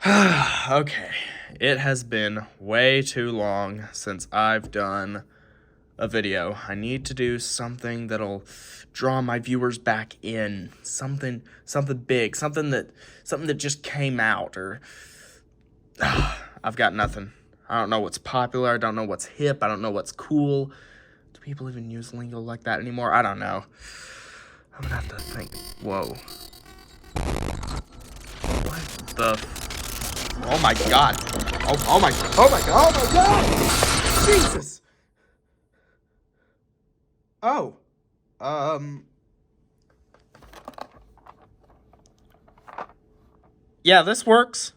Okay, it has been way too long since I've done a video. I need to do something that'll draw my viewers back in. Something big, something that just came out, or I've got nothing. I don't know what's popular, I don't know what's hip, I don't know what's cool. Do people even use lingo like that anymore? I don't know. I'm gonna have to think. Whoa. What the Oh my god. Oh my god. Jesus. Oh. Yeah, this works.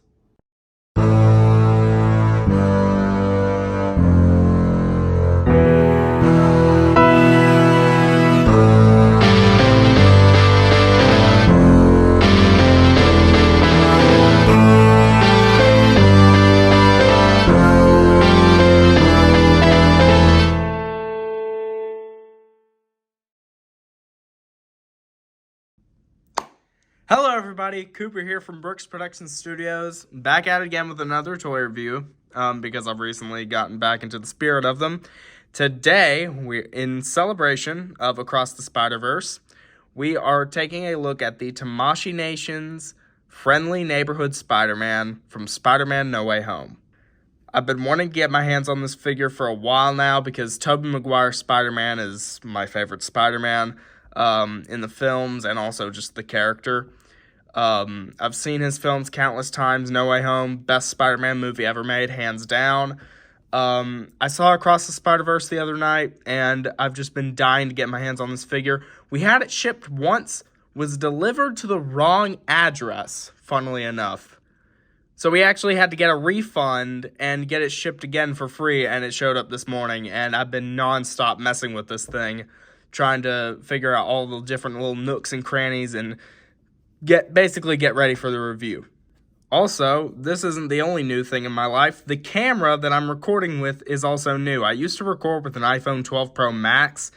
Hello everybody, Cooper here from Brooks Production Studios, back at it again with another toy review, because I've recently gotten back into the spirit of them. Today, we're in celebration of Across the Spider-Verse, we are taking a look at the Tamashii Nation's Friendly Neighborhood Spider-Man from Spider-Man No Way Home. I've been wanting to get my hands on this figure for a while now because Tobey Maguire's Spider-Man is my favorite Spider-Man in the films and also just the character. I've seen his films countless times. No Way Home, best Spider-Man movie ever made, hands down. I saw Across the Spider-Verse the other night, and I've just been dying to get my hands on this figure. We had it shipped once, was delivered to the wrong address, funnily enough. So we actually had to get a refund and get it shipped again for free, and it showed up this morning, and I've been nonstop messing with this thing, trying to figure out all the different little nooks and crannies and basically get ready for the review. Also, this isn't the only new thing in my life. The camera that I'm recording with is also new. I used to record with an iPhone 12 Pro Max.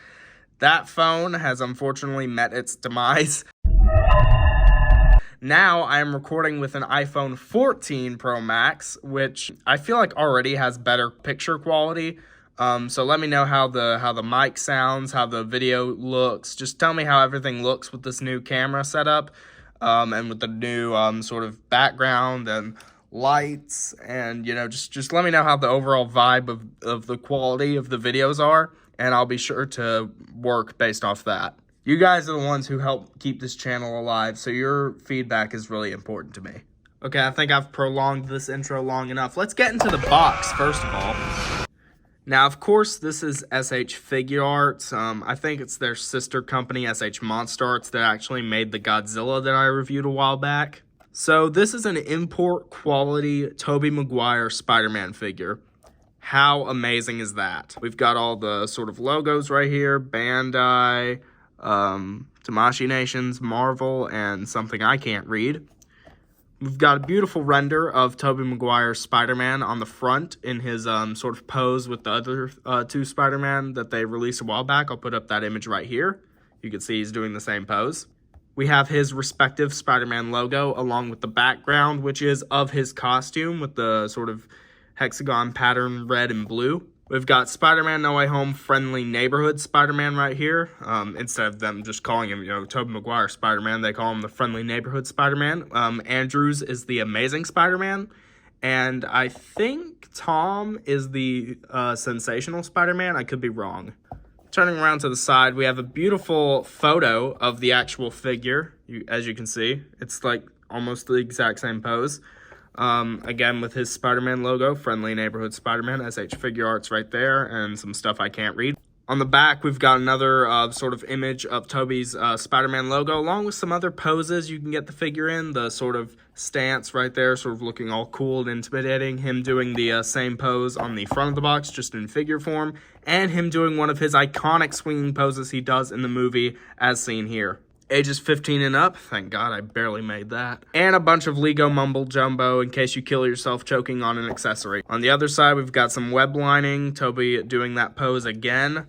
That phone has unfortunately met its demise. Now I am recording with an iPhone 14 Pro Max, which I feel like already has better picture quality. So let me know how the mic sounds, how the video looks. Just tell me how everything looks with this new camera setup, and with the new sort of background and lights, and just let me know how the overall vibe of the quality of the videos are, and I'll be sure to work based off that. You guys are the ones who help keep this channel alive, so your feedback is really important to me. Okay, I think I've prolonged this intro long enough. Let's get into the box, first of all. Now, of course, this is SH Figuarts. I think it's their sister company, SH Monster Arts, that actually made the Godzilla that I reviewed a while back. So this is an import quality Tobey Maguire Spider-Man figure. How amazing is that? We've got all the sort of logos right here, Bandai, Tamashii Nations, Marvel, and something I can't read. We've got a beautiful render of Tobey Maguire's Spider-Man on the front in his sort of pose with the other two Spider-Man that they released a while back. I'll put up that image right here. You can see he's doing the same pose. We have his respective Spider-Man logo along with the background, which is of his costume with the sort of hexagon pattern red and blue. We've got Spider-Man No Way Home Friendly Neighborhood Spider-Man right here. Instead of them just calling him, Tobey Maguire Spider-Man, they call him the Friendly Neighborhood Spider-Man. Andrews is the Amazing Spider-Man. And I think Tom is the Sensational Spider-Man. I could be wrong. Turning around to the side, we have a beautiful photo of the actual figure. As you can see, it's like almost the exact same pose. Again, with his Spider-Man logo, Friendly Neighborhood Spider-Man, SH Figuarts right there, and some stuff I can't read. On the back, we've got another sort of image of Tobey's Spider-Man logo, along with some other poses you can get the figure in. The sort of stance right there, sort of looking all cool and intimidating. Him doing the same pose on the front of the box, just in figure form. And him doing one of his iconic swinging poses he does in the movie, as seen here. Ages 15 and up, thank God I barely made that. And a bunch of Lego mumble jumbo in case you kill yourself choking on an accessory. On the other side, we've got some web lining, Tobey doing that pose again.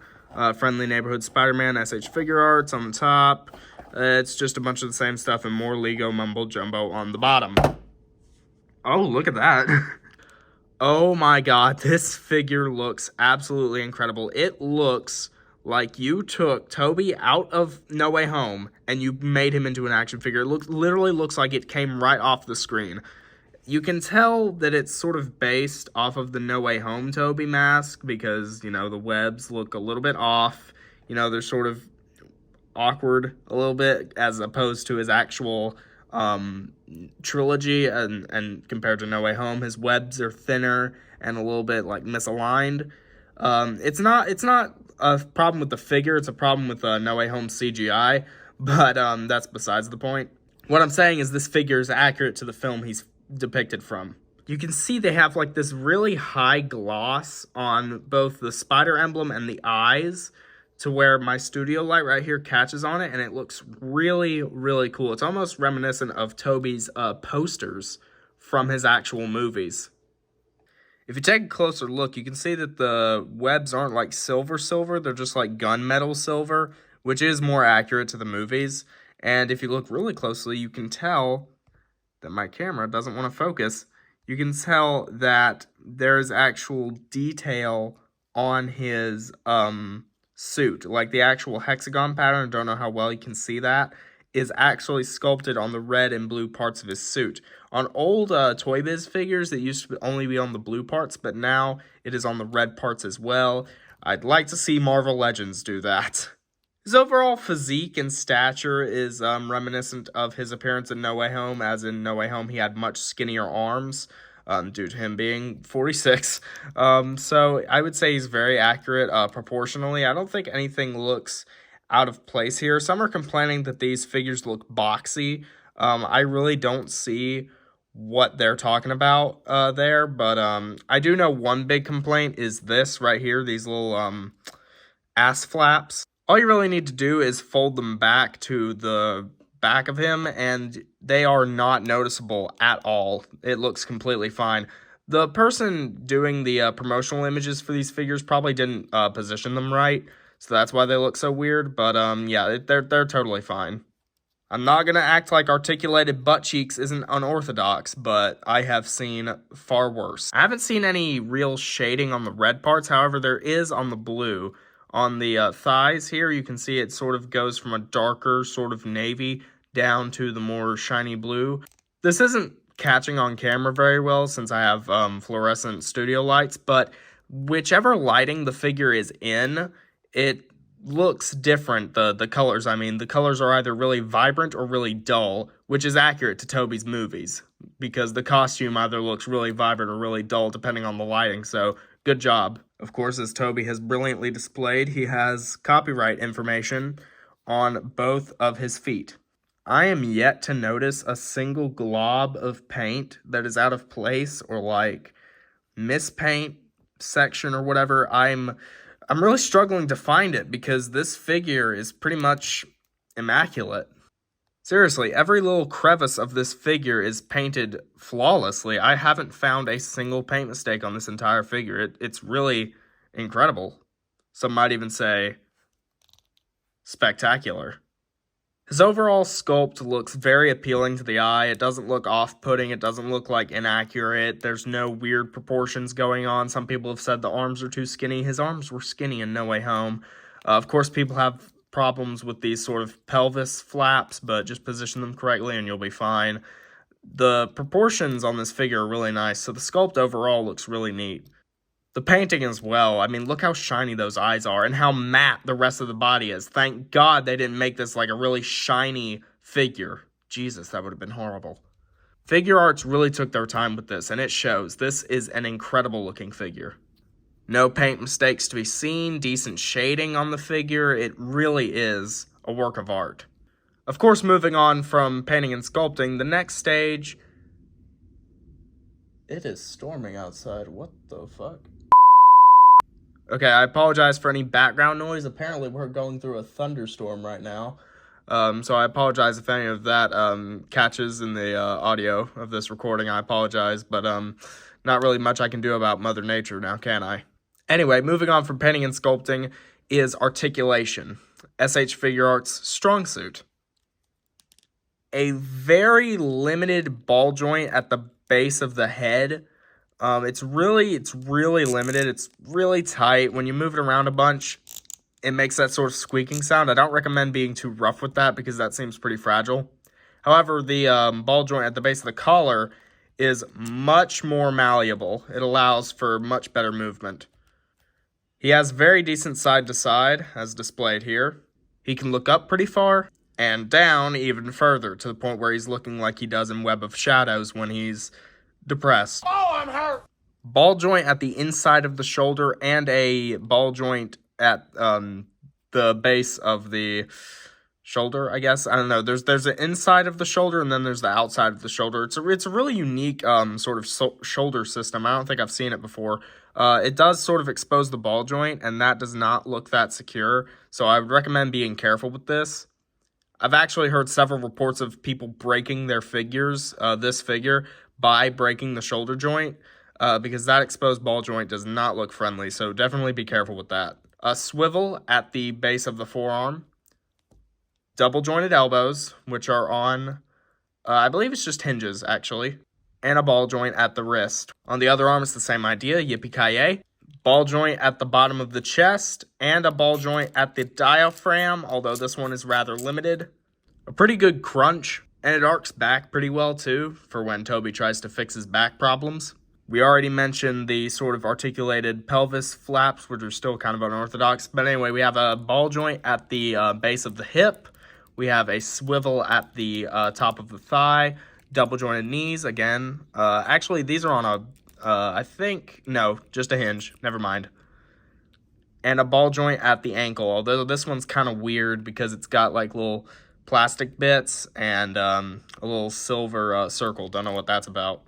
Friendly Neighborhood Spider-Man, SH Figuarts on the top. It's just a bunch of the same stuff and more Lego mumble jumbo on the bottom. Oh, look at that. Oh my god, this figure looks absolutely incredible. It looks like you took Toby out of No Way Home and you made him into an action figure. It literally looks like it came right off the screen. You can tell that it's sort of based off of the No Way Home Toby mask because, you know, the webs look a little bit off. You know, they're sort of awkward a little bit as opposed to his actual trilogy, and compared to No Way Home, his webs are thinner and a little bit like misaligned. It's not a problem with the figure, it's a problem with No Way Home CGI, but that's besides the point. What I'm saying is this figure is accurate to the film he's depicted from. You can see they have like this really high gloss on both the spider emblem and the eyes, to where my studio light right here catches on it, and it looks really, really cool. It's almost reminiscent of Toby's posters from his actual movies. If you take a closer look, you can see that the webs aren't like silver, they're just like gunmetal silver, which is more accurate to the movies. And if you look really closely, you can tell that my camera doesn't want to focus. You can tell that there's actual detail on his suit, like the actual hexagon pattern. I don't know how well you can see that, is actually sculpted on the red and blue parts of his suit. On old Toy Biz figures, it used to only be on the blue parts, but now it is on the red parts as well. I'd like to see Marvel Legends do that. His overall physique and stature is reminiscent of his appearance in No Way Home, as in No Way Home he had much skinnier arms, due to him being 46. So I would say he's very accurate proportionally. I don't think anything looks out of place here. Some are complaining that these figures look boxy. I really don't see what they're talking about there, but I do know one big complaint is this right here, these little ass flaps. All you really need to do is fold them back to the back of him, and they are not noticeable at all. It looks completely fine. The person doing the promotional images for these figures probably didn't position them right, so that's why they look so weird, but yeah, they're totally fine. I'm not going to act like articulated butt cheeks isn't unorthodox, but I have seen far worse. I haven't seen any real shading on the red parts, however, there is on the blue. On the thighs here, you can see it sort of goes from a darker sort of navy down to the more shiny blue. This isn't catching on camera very well since I have fluorescent studio lights, but whichever lighting the figure is in, it looks different. The colors, I mean, the colors are either really vibrant or really dull, which is accurate to Toby's movies, because the costume either looks really vibrant or really dull depending on the lighting, so good job. Of course, as Toby has brilliantly displayed, he has copyright information on both of his feet. I am yet to notice a single glob of paint that is out of place or like mispaint section or whatever. I'm really struggling to find it because this figure is pretty much immaculate. Seriously, every little crevice of this figure is painted flawlessly. I haven't found a single paint mistake on this entire figure. It's really incredible. Some might even say spectacular. His overall sculpt looks very appealing to the eye. It doesn't look off-putting. It doesn't look like inaccurate. There's no weird proportions going on. Some people have said the arms are too skinny. His arms were skinny in No Way Home. Of course, people have problems with these sort of pelvis flaps, but just position them correctly and you'll be fine. The proportions on this figure are really nice, so the sculpt overall looks really neat. The painting as well, I mean, look how shiny those eyes are and how matte the rest of the body is. Thank God they didn't make this like a really shiny figure. Jesus, that would have been horrible. Figuarts really took their time with this, and it shows. This is an incredible looking figure. No paint mistakes to be seen, decent shading on the figure. It really is a work of art. Of course, moving on from painting and sculpting, the next stage... It is storming outside. What the fuck? Okay, I apologize for any background noise. Apparently, we're going through a thunderstorm right now. So I apologize if any of that catches in the audio of this recording. I apologize, but not really much I can do about Mother Nature now, can I? Anyway, moving on from painting and sculpting is articulation. SH Figuarts strong suit. A very limited ball joint at the base of the head. It's really limited. It's really tight. When you move it around a bunch, it makes that sort of squeaking sound. I don't recommend being too rough with that because that seems pretty fragile. However, the ball joint at the base of the collar is much more malleable. It allows for much better movement. He has very decent side to side, as displayed here. He can look up pretty far and down even further, to the point where he's looking like he does in Web of Shadows when he's depressed. Oh, I'm hurt! Ball joint at the inside of the shoulder and a ball joint at the base of the shoulder, I guess. I don't know. There's an inside of the shoulder and then there's the outside of the shoulder. It's a really unique sort of shoulder system. I don't think I've seen it before. It does sort of expose the ball joint, and that does not look that secure. So I would recommend being careful with this. I've actually heard several reports of people breaking their figures, this figure, by breaking the shoulder joint, because that exposed ball joint does not look friendly. So definitely be careful with that. A swivel at the base of the forearm. Double jointed elbows, which are on, I believe it's just hinges, actually. And a ball joint at the wrist. On the other arm, it's the same idea, yippee-ki-yay. Ball joint at the bottom of the chest, and a ball joint at the diaphragm, although this one is rather limited. A pretty good crunch, and it arcs back pretty well too, for when Toby tries to fix his back problems. We already mentioned the sort of articulated pelvis flaps, which are still kind of unorthodox. But anyway, we have a ball joint at the base of the hip. We have a swivel at the top of the thigh. Double jointed knees, again. Actually, these are on a, I think, no, just a hinge. Never mind. And a ball joint at the ankle, although this one's kind of weird because it's got like little plastic bits and a little silver circle. Don't know what that's about.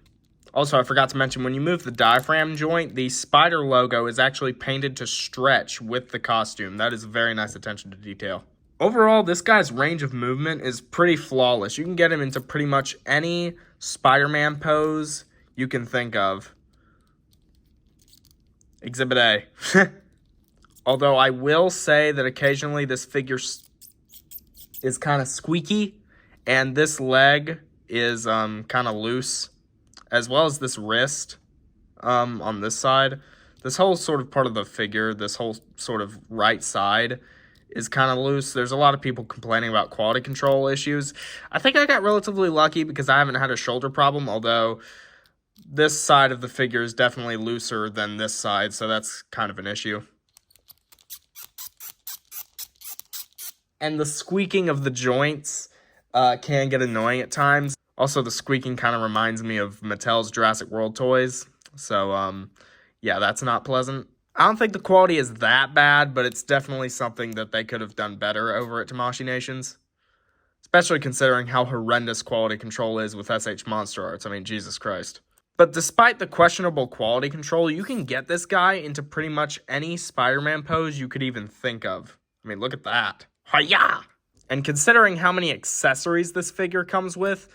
Also, I forgot to mention, when you move the diaphragm joint, the spider logo is actually painted to stretch with the costume. That is very nice attention to detail. Overall, this guy's range of movement is pretty flawless. You can get him into pretty much any Spider-Man pose you can think of. Exhibit A. Although I will say that occasionally this figure is kind of squeaky, and this leg is kind of loose, as well as this wrist on this side. This whole sort of part of the figure, this whole sort of right side, is kind of loose. There's a lot of people complaining about quality control issues. I think I got relatively lucky because I haven't had a shoulder problem, although this side of the figure is definitely looser than this side, so that's kind of an issue. And the squeaking of the joints can get annoying at times. Also, the squeaking kind of reminds me of Mattel's Jurassic World toys, so yeah, that's not pleasant. I don't think the quality is that bad, but it's definitely something that they could have done better over at Tamashii Nations. Especially considering how horrendous quality control is with SH Monster Arts. I mean, Jesus Christ. But despite the questionable quality control, you can get this guy into pretty much any Spider-Man pose you could even think of. I mean, look at that. Hi-ya! And considering how many accessories this figure comes with,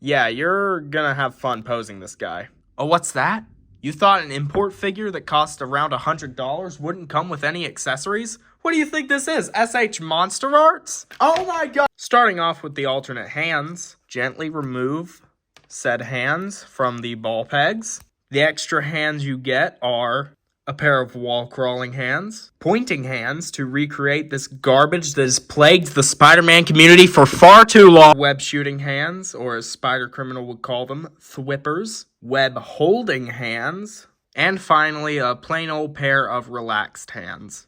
yeah, you're gonna have fun posing this guy. Oh, what's that? You thought an import figure that cost around $100 wouldn't come with any accessories? What do you think this is, SH Monster Arts? Oh my god! Starting off with the alternate hands, gently remove said hands from the ball pegs. The extra hands you get are a pair of wall-crawling hands, pointing hands to recreate this garbage that has plagued the Spider-Man community for far too long, web-shooting hands, or as Spider-Criminal would call them, thwippers, web-holding hands, and finally a plain old pair of relaxed hands.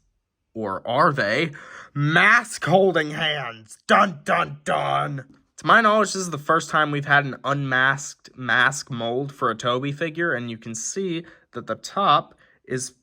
Or are they? Mask-holding hands! Dun dun dun! To my knowledge, this is the first time we've had an unmasked mask mold for a Toby figure, and you can see that the top is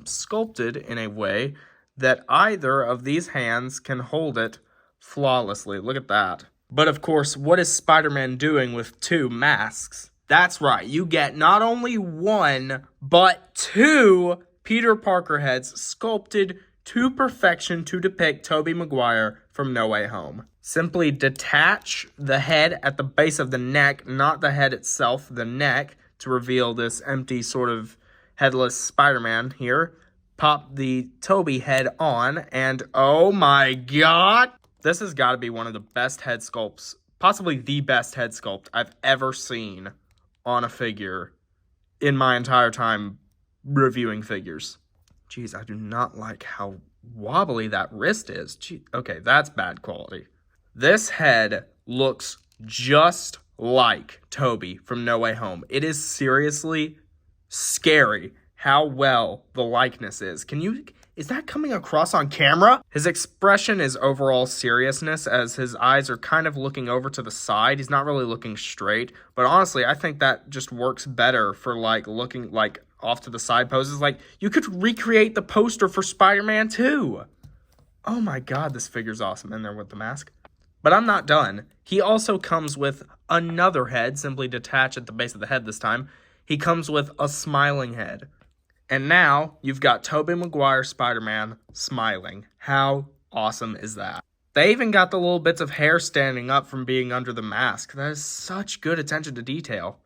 sculpted in a way that either of these hands can hold it flawlessly. Look at that. But of course, what is Spider-Man doing with two masks? That's right, you get not only one, but two Peter Parker heads sculpted to perfection to depict Tobey Maguire from No Way Home. Simply detach the head at the base of the neck, not the head itself, the neck, to reveal this empty sort of headless Spider-Man here. Pop the Toby head on, and oh my god! This has got to be one of the best head sculpts, possibly the best head sculpt I've ever seen on a figure in my entire time reviewing figures. Jeez, I do not like how wobbly that wrist is. Gee, okay, that's bad quality. This head looks just like Toby from No Way Home. It is seriously scary how well the likeness is. Is that coming across on camera? His expression is overall seriousness, as his eyes are kind of looking over to the side. He's not really looking straight, but honestly, I think that just works better for like looking like off to the side poses. Like, you could recreate the poster for Spider-Man 2. Oh my god, this figure's awesome in there with the mask. But I'm not done. He also comes with another head, simply detached at the base of the head this time. He comes with a smiling head. And now, you've got Tobey Maguire Spider-Man smiling. How awesome is that? They even got the little bits of hair standing up from being under the mask. That is such good attention to detail.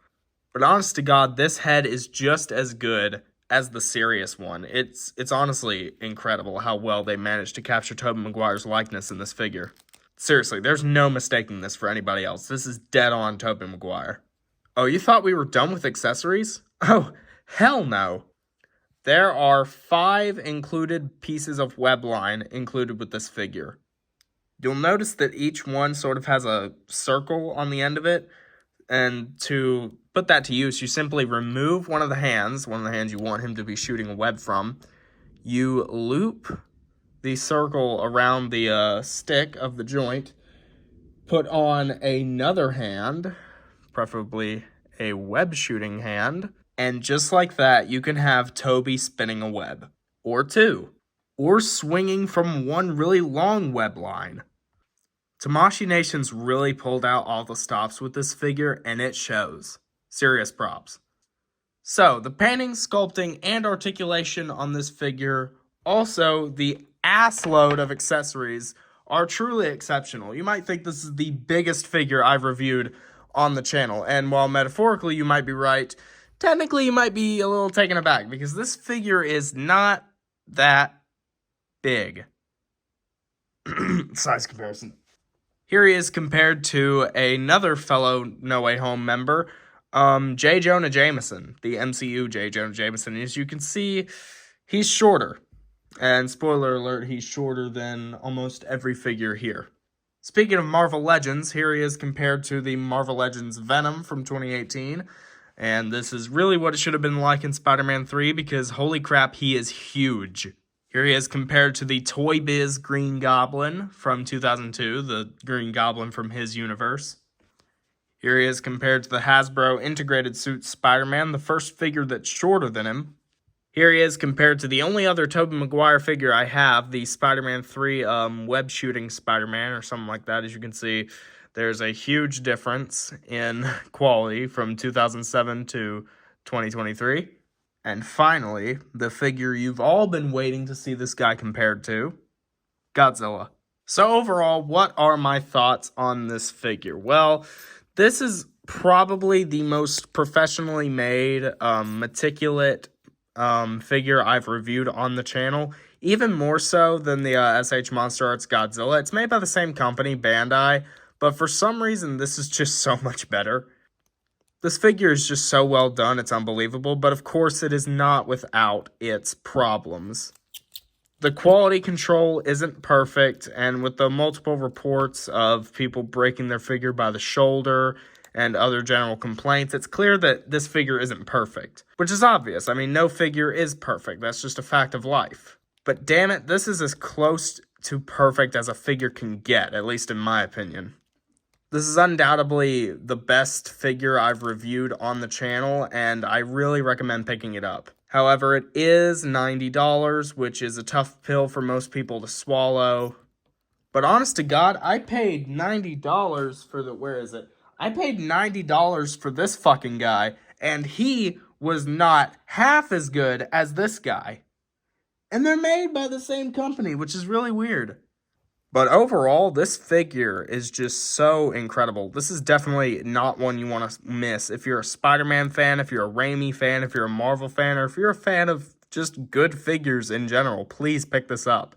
But honest to God, this head is just as good as the serious one. It's honestly incredible how well they managed to capture Tobey Maguire's likeness in this figure. Seriously, there's no mistaking this for anybody else. This is dead on Tobey Maguire. Oh, you thought we were done with accessories? Oh, hell no. There are 5 included pieces of web line included with this figure. You'll notice that each one sort of has a circle on the end of it, and to put that to use, you simply remove one of the hands you want him to be shooting a web from. You loop the circle around the stick of the joint, put on another hand, preferably a web shooting hand, and just like that, you can have Toby spinning a web, or 2, or swinging from one really long web line. Tamashii Nation's really pulled out all the stops with this figure, and it shows. Serious props. So, the painting, sculpting, and articulation on this figure, also the assload of accessories, are truly exceptional. You might think this is the biggest figure I've reviewed on the channel, and while metaphorically you might be right, technically you might be a little taken aback, because this figure is not that big. Size comparison. Here he is compared to another fellow No Way Home member, J. Jonah Jameson, the MCU J. Jonah Jameson. As you can see, he's shorter. And spoiler alert, he's shorter than almost every figure here. Speaking of Marvel Legends, here he is compared to the Marvel Legends Venom from 2018. And this is really what it should have been like in Spider-Man 3, because holy crap, he is huge. Here he is compared to the Toy Biz Green Goblin from 2002, the Green Goblin from his universe. Here he is compared to the Hasbro Integrated Suit Spider-Man, the first figure that's shorter than him. Here he is compared to the only other Tobey Maguire figure I have, the Spider-Man 3 web shooting Spider-Man or something like that. As you can see, there's a huge difference in quality from 2007 to 2023. And finally, the figure you've all been waiting to see this guy compared to, Godzilla. So overall, what are my thoughts on this figure? Well, this is probably the most professionally made, meticulous figure I've reviewed on the channel. Even more so than the SH Monster Arts Godzilla. It's made by the same company, Bandai, but for some reason, this is just so much better. This figure is just so well done, it's unbelievable, but of course it is not without its problems. The quality control isn't perfect, and with the multiple reports of people breaking their figure by the shoulder and other general complaints, it's clear that this figure isn't perfect. Which is obvious. I mean, no figure is perfect. That's just a fact of life. But damn it, this is as close to perfect as a figure can get, at least in my opinion. This is undoubtedly the best figure I've reviewed on the channel, and I really recommend picking it up. However, it is $90, which is a tough pill for most people to swallow. But honest to God, I paid $90 for the... Where is it? I paid $90 for this fucking guy, and he was not half as good as this guy. And they're made by the same company, which is really weird. But overall, this figure is just so incredible. This is definitely not one you want to miss. If you're a Spider-Man fan, if you're a Raimi fan, if you're a Marvel fan, or if you're a fan of just good figures in general, please pick this up.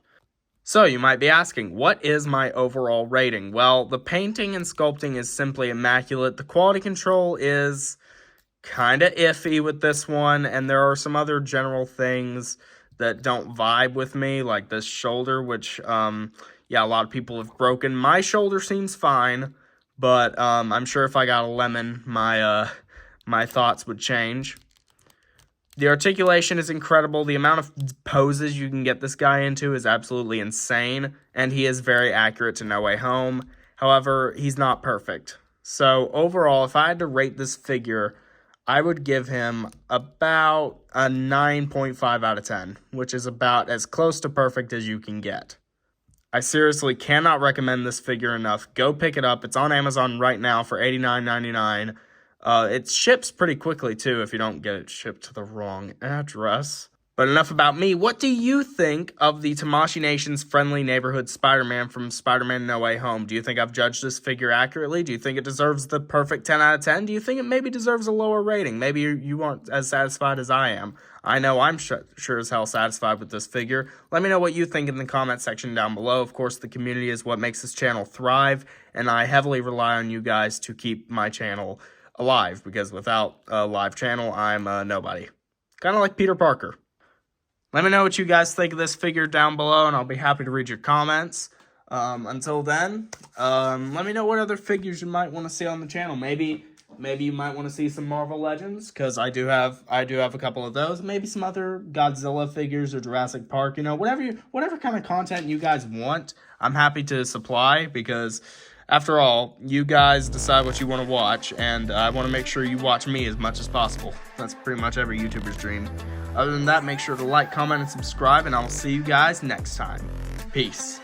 So you might be asking, what is my overall rating? Well, the painting and sculpting is simply immaculate. The quality control is kind of iffy with this one, and there are some other general things that don't vibe with me, like this shoulder, which, yeah, a lot of people have broken. My shoulder seems fine, but I'm sure if I got a lemon, my thoughts would change. The articulation is incredible. The amount of poses you can get this guy into is absolutely insane, and he is very accurate to No Way Home. However, he's not perfect. So overall, if I had to rate this figure, I would give him about a 9.5 out of 10, which is about as close to perfect as you can get. I seriously cannot recommend this figure enough. Go pick it up. It's on Amazon right now for $89.99. It ships pretty quickly, too, if you don't get it shipped to the wrong address. But enough about me. What do you think of the Tamashii Nation's Friendly Neighborhood Spider-Man from Spider-Man No Way Home? Do you think I've judged this figure accurately? Do you think it deserves the perfect 10 out of 10? Do you think it maybe deserves a lower rating? Maybe you aren't as satisfied as I am. I know I'm sure as hell satisfied with this figure. Let me know what you think in the comment section down below. Of course, the community is what makes this channel thrive, and I heavily rely on you guys to keep my channel alive, because without a live channel, I'm nobody. Kind of like Peter Parker. Let me know what you guys think of this figure down below, and I'll be happy to read your comments. Until then, let me know what other figures you might want to see on the channel. Maybe you might want to see some Marvel Legends, because I do have a couple of those. Maybe some other Godzilla figures or Jurassic Park. You know, whatever kind of content you guys want, I'm happy to supply, because after all, you guys decide what you want to watch, and I want to make sure you watch me as much as possible. That's pretty much every YouTuber's dream. Other than that, make sure to like, comment, and subscribe, and I will see you guys next time. Peace.